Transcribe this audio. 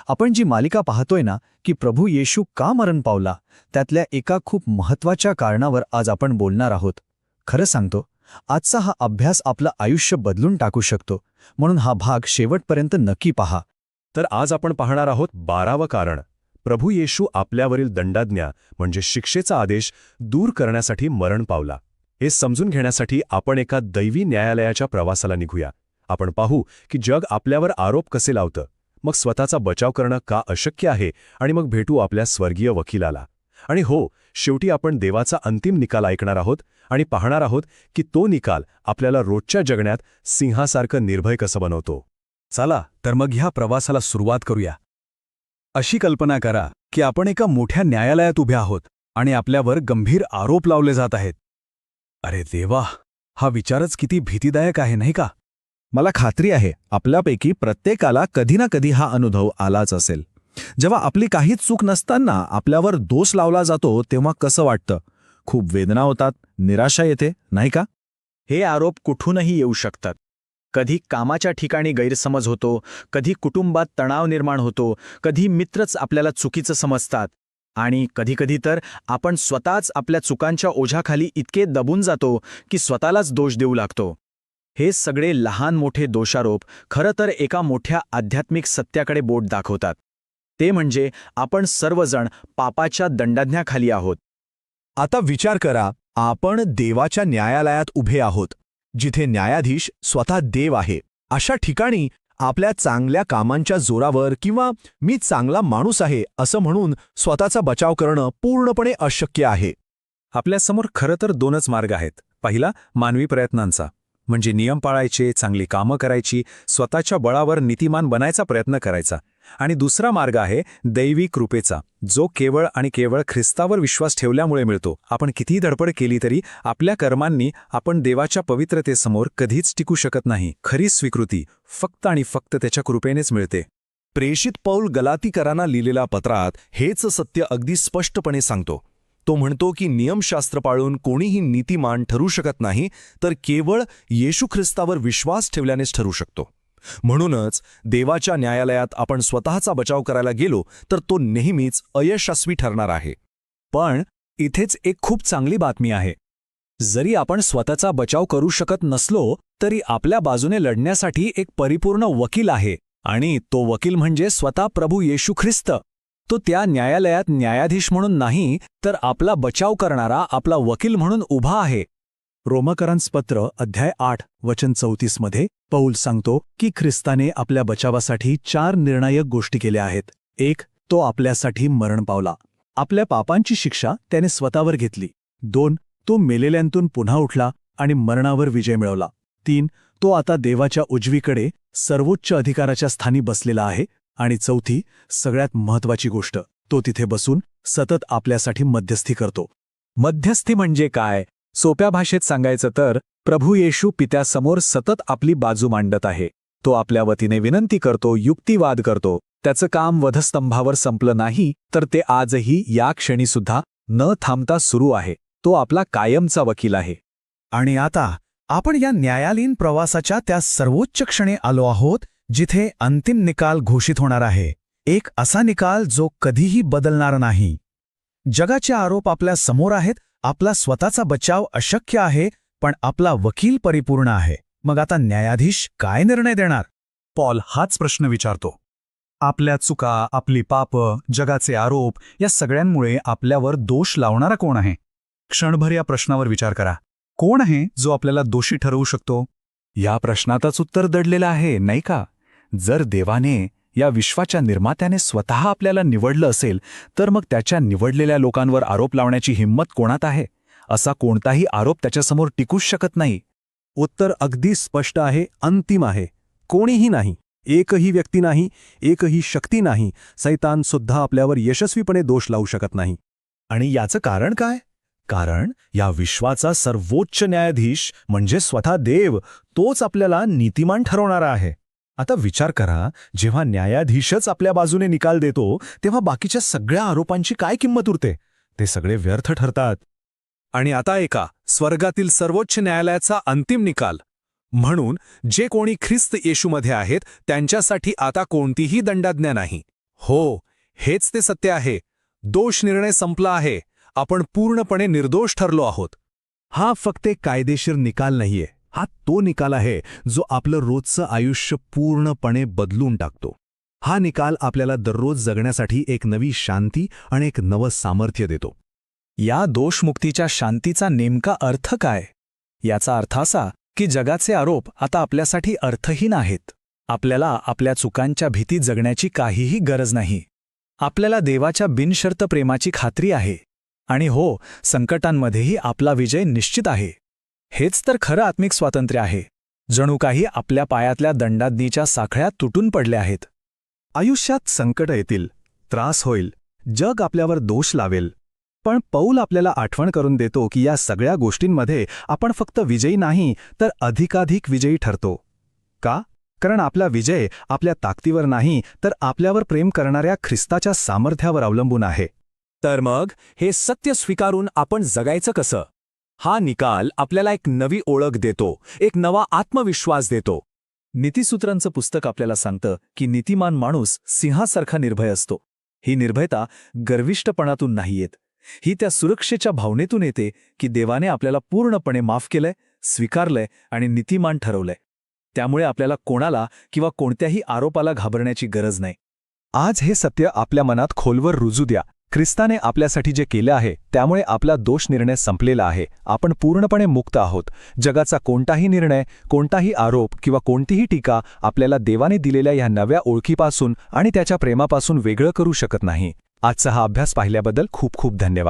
आपण जी मालिका पाहतोय ना, की प्रभू येशू का मरण पावला, त्यातल्या एका खूप महत्त्वाच्या कारणावर आज आपण बोलणार आहोत. खरं सांगतो, आजचा हा अभ्यास आपलं आयुष्य बदलून टाकू शकतो, म्हणून हा भाग शेवटपर्यंत नक्की पहा. तर आज आपण पाहणार आहोत 12वं कारण. प्रभू येशू आपल्यावरील दंडाज्ञा म्हणजे शिक्षेचा आदेश दूर करण्यासाठी मरण पावला. हे समजून घेण्यासाठी आपण एका दैवी न्यायालयाच्या प्रवासाला निघूया. आपण पाहू की जग आपल्यावर आरोप कसे लावतं, मग स्वतःचा बचाव करणं का अशक्य आहे, आणि मग भेटू आपल्या स्वर्गीय वकिलाला. आणि हो, शेवटी आपण देवाचा अंतिम निकाल ऐकणार आहोत आणि पाहणार आहोत की तो निकाल आपल्याला रोजच्या जगण्यात सिंहासारखं निर्भय कसं बनवतो. चला तर मग ह्या प्रवासाला सुरुवात करूया. अशी कल्पना करा की आपण एका मोठ्या न्यायालयात उभे आहोत आणि आपल्यावर गंभीर आरोप लावले जात आहेत. अरे देवा, हा विचारच किती भीतीदायक आहे, नाही का? मला खात्री आहे, आपल्यापैकी प्रत्येकाला कधी ना कधी हा अनुभव आलाच असेल. जेव्हा आपली काहीच चूक नसताना आपल्यावर दोष लावला जातो, तेव्हा कसं वाटतं? खूप वेदना होतात, निराशा येते, नाही का? हे आरोप कुठूनही येऊ शकतात. कधी कामाच्या ठिकाणी गैरसमज होतो, कधी कुटुंबात तणाव निर्माण होतो, कधी मित्रच आपल्याला चुकीचं समजतात, आणि कधीकधी तर आपण स्वतःच आपल्या चुकांच्या ओझ्याखाली इतके दबून जातो की स्वतःलाच दोष देऊ लागतो. हे सगळे लहान मोठे दोषारोप खरं तर एका मोठ्या आध्यात्मिक सत्याकडे बोट दाखवतात. ते म्हणजे आपण सर्वजण पापाच्या दंडाज्ञाखाली आहोत. आता विचार करा, आपण देवाच्या न्यायालयात उभे आहोत, जिथे न्यायाधीश स्वतः देव आहे. अशा ठिकाणी आपल्या चांगल्या कामांच्या जोरावर किंवा मी चांगला माणूस आहे असं म्हणून स्वतःचा बचाव करणं पूर्णपणे अशक्य आहे. आपल्यासमोर खरं तर दोनच मार्ग आहेत. पहिला, मानवी प्रयत्नांचा, म्हणजे नियम पाळायचे, चांगली कामं करायची, स्वतःच्या बळावर नीतिमान बनायचा प्रयत्न करायचा. आणि दुसरा मार्ग आहे दैवी कृपेचा, जो केवळ आणि केवळ ख्रिस्तावर विश्वास ठेवल्यामुळे मिळतो. आपण कितीही धडपड केली तरी आपल्या कर्मांनी आपण देवाच्या पवित्रतेसमोर कधीच टिकू शकत नाही. खरी स्वीकृती फक्त आणि फक्त त्याच्या कृपेनेच मिळते. प्रेषित पौल गलातीकरांना लिहिलेल्या पत्रात हेच सत्य अगदी स्पष्टपणे सांगतो. तो म्हणतो की नियमशास्त्र पाळून कोणीही नीतिमान ठरू शकत नाही, तर केवळ येशू ख्रिस्तावर विश्वास ठेवल्यानेच ठरू शकतो. म्हणूनच देवाच्या न्यायालयात आपण स्वतःचा बचाव करायला गेलो तर तो नेहमीच अयशस्वी ठरणार आहे. पण इथेच एक खूप चांगली बातमी आहे. जरी आपण स्वतःचा बचाव करू शकत नसलो तरी आपल्या बाजूने लढण्यासाठी एक परिपूर्ण वकील आहे, आणि तो वकील म्हणजे स्वतः प्रभू येशू ख्रिस्त. तो त्या न्यायालयात न्यायाधीश म्हणून नाही, तर आपला बचाव करणारा आपला वकील म्हणून उभा आहे. रोमकरांपत्र अध्याय 8 वचन 34 मध्ये पौल सांगतो की ख्रिस्ताने आपल्या बचावासाठी 4 निर्णायक गोष्टी केल्या आहेत. 1. तो आपल्यासाठी मरण पावला. आपल्या पापांची शिक्षा त्याने स्वतःवर घेतली. 2. तो मेलेल्यांतून पुन्हा उठला आणि मरणावर विजय मिळवला. 3. तो आता देवाच्या उजवीकडे सर्वोच्च अधिकाराच्या स्थानी बसलेला आहे. आणि 4. सगळ्यात महत्त्वाची गोष्ट, तो तिथे बसून सतत आपल्यासाठी मध्यस्थी करतो. मध्यस्थी म्हणजे काय? सोप्या भाषेत सांगायचं तर प्रभू येशू पित्यासमोर सतत आपली बाजू मांडत आहे. तो आपल्या वतीने विनंती करतो, युक्तिवाद करतो. त्याचं काम वधस्तंभावर संपलं नाही, तर ते आजही या क्षणीसुद्धा न थांबता सुरू आहे. तो आपला कायमचा वकील आहे. आणि आता आपण या न्यायालयीन प्रवासाच्या त्या सर्वोच्च क्षणी आलो आहोत, जिथे अंतिम निकाल घोषित होणार आहे. एक असा निकाल जो कधीही बदलणार नाही. जगाचे आरोप आपल्या समोर आहेत, आपला स्वतःचा बचाव अशक्य आहे, पण आपला वकील परिपूर्ण आहे. मग आता न्यायाधीश काय निर्णय देणार? पॉल हाच प्रश्न विचारतो. आपल्या चुका, आपली पापं, जगाचे आरोप या सगळ्यांमुळे आपल्यावर दोष लावणारा कोण आहे? क्षणभर या प्रश्नावर विचार करा. कोण आहे जो आपल्याला दोषी ठरवू शकतो? या प्रश्नातच उत्तर दडलेलं आहे, नाही का? जर देवाने, या विश्वाच्या निर्मात्याने स्वतः आपल्याला निवडलं असेल, तर मग त्याच्या निवडलेल्या लोकांवर आरोप लावण्याची हिंमत कोणात आहे? असा कोणताही आरोप त्याच्यासमोर टिकूच शकत नाही. उत्तर अगदी स्पष्ट आहे, अंतिम आहे. कोणीही नाही. एकही व्यक्ती नाही, एकही शक्ती नाही. सैतान सुद्धा आपल्यावर यशस्वीपणे दोष लावू शकत नाही. आणि याचं कारण काय? कारण या विश्वाचा सर्वोच्च न्यायाधीश म्हणजे स्वतः देव, तोच आपल्याला नीतिमान ठरवणारा आहे. आता विचार करा, जेव्हा न्यायाधीशच आपल्या बाजूने निकाल देतो, तेव्हा बाकीच्या सगळ्या आरोपांची काय किंमत उरते? ते सगळे व्यर्थ ठरतात. आणि आता ऐका, स्वर्गातील सर्वोच्च न्यायालयाचा अंतिम निकाल. म्हणून जे कोणी ख्रिस्त येशूमध्ये आहेत त्यांच्यासाठी आता कोणतीही दंडाज्ञा नाही. हो, हेच ते सत्य आहे. दोष निर्णय संपला आहे. आपण पूर्णपणे निर्दोष ठरलो आहोत. हा फक्त एक कायदेशीर निकाल नाहीये, हा तो निकाल आहे जो आपलं रोजचं आयुष्य पूर्णपणे बदलून टाकतो. हा निकाल आपल्याला दररोज जगण्यासाठी एक नवी शांती आणि एक नवं सामर्थ्य देतो. या दोषमुक्तीच्या शांतीचा नेमका अर्थ काय? याचा अर्थ असा की जगाचे आरोप आता आपल्यासाठी अर्थहीन आहेत. आपल्याला आपल्या चुकांच्या भीतीत जगण्याची काहीही गरज नाही. आपल्याला देवाच्या बिनशर्त प्रेमाची खात्री आहे. आणि हो, संकटांमध्येही आपला विजय निश्चित आहे. हेच तर खरं आत्मिक स्वातंत्र्य आहे. जणू काही आपल्या पायातल्या दंडाज्ञेच्या साखळ्या तुटून पडल्या आहेत. आयुष्यात संकट येतील, त्रास होईल, जग आपल्यावर दोष लावेल. पण पौल आपल्याला आठवण करून देतो की या सगळ्या गोष्टींमध्ये आपण फक्त विजयी नाही तर अधिकाधिक विजयी ठरतो. का? कारण आपला विजय आपल्या ताकदीवर नाही तर आपल्यावर प्रेम करणाऱ्या ख्रिस्ताच्या सामर्थ्यावर अवलंबून आहे. तर मग हे सत्य स्वीकारून आपण जगायचं कसं? हा निकाल आपल्याला एक नवी ओळख देतो, एक नवा आत्मविश्वास देतो. नीतिसूत्रांचं पुस्तक आपल्याला सांगतं की नीतिमान माणूस सिंहासारखा निर्भय असतो. ही निर्भयता गर्विष्ठपणातून नाही येत. ही त्या सुरक्षेच्या भावनेतून येते की देवाने आपल्याला पूर्णपणे माफ केलंय, स्वीकारलंय आणि नीतिमान ठरवलंय. त्यामुळे आपल्याला कोणाला किंवा कोणत्याही आरोपाला घाबरण्याची गरज नाही. आज हे सत्य आपल्या मनात खोलवर रुजू द्या. ख्रिस्ताने आपल्यासाठी जे केले आहे त्यामुळे आपला दोष निर्णय संपलेला आहे. आपण पूर्णपणे मुक्त आहोत. जगाचा कोणताही निर्णय, कोणताही आरोप किंवा कोणतीही टीका आपल्याला देवाने दिलेल्या ह्या नव्या ओळखीपासून आणि त्याच्या प्रेमापासून वेगळं करू शकत नाही. आजचा हा अभ्यास पाहिल्याबद्दल खूप खूप धन्यवाद.